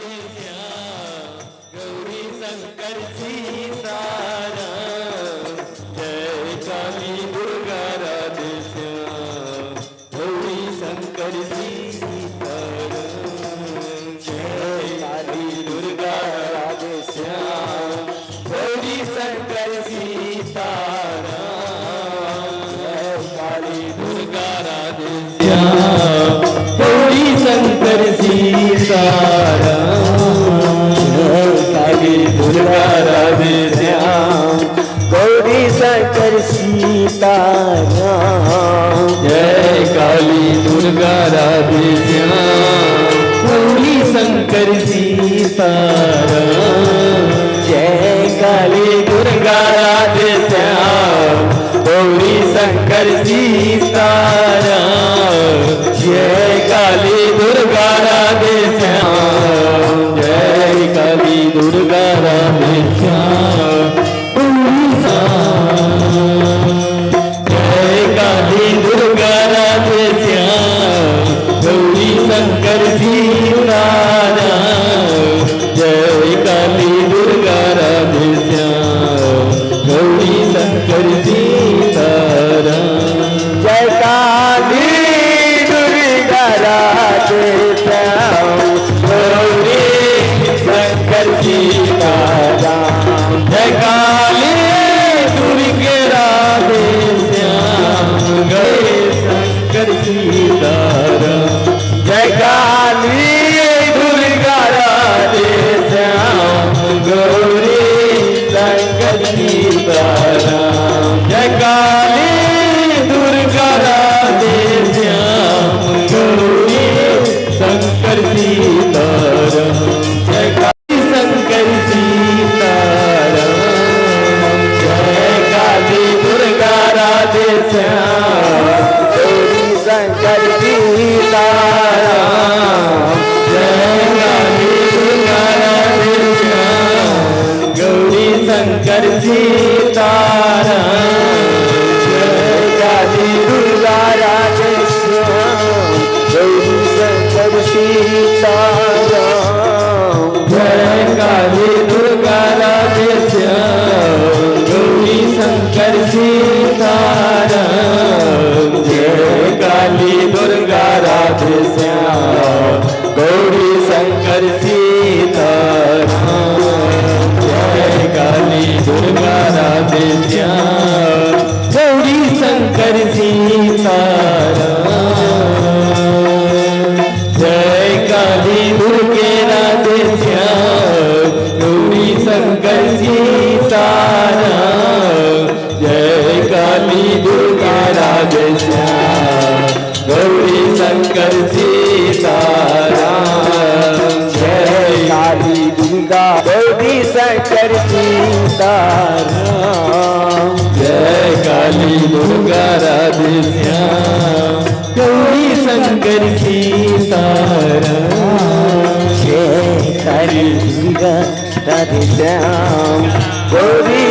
Radhe Shyam Gauri Shankar Sitaram Jai Kali Durga Radhe Shyam Gauri Shankar Sitaram Jai Kali Durga Radhe Shyam Gauri Shankar Sitaram Jai Kali Durga Radhe Shyam Gauri Shankar Sitaram Jai Kali Durga Radhe Shyam Gauri Shankar Sitaram Jai Kali Durga Radhe Shyam Gauri Shankar Sitaram Jai Kali Durga Radhe Shyam Gauri Shankar Sitaram Jai Kali Durga Radhe Shyam Jai Kali Durga Radhe Shyam Jai Kali Durga Radhe Shyam Gauri Shankar Sitaram Jai Kali Durga Radhe Shyam Gauri Shankar Sitaram Jai Kali Durga Radhe Shyam Gauri Shankar Sitaram Jai Kali Durga Radhe Shyam Gauri Shankar Sitaram Jai Kali Durga Radhe Shyam Gauri Shankar Sitaram Jai Kali Durga Radhe Shyam Gauri Shankar Sitaram Jai Kali Shankar Sitaram Jai Kali Durga Radhe Shyam Gauri Shankar Sitaram Jai Kali Durga Radhe Shyam Gauri Shankar Sitaram Jai Kali Durga Radhe Shyam Gauri Shankar Sitaram Jai Kali Durga Radhe Shyam Gauri Shankar Sitaram Jai Kali Durga Radhe Shyam Gauri Shankar Sitaram Jai Kali Durga Radhe Shyam Gauri Shankar Sitaram Jai Kali Durge Radhe Shyam Gauri Shankar Sitaram Jai Kali Durga Radhe Shyam Gauri Shankar Sitaram Jai Kali Durga Gauri Shankar Sitaram Jai Kali Durga Radhe Shyam Gauri Shankar Sitaram Jai Kali Durga Radhe Shyam Gauri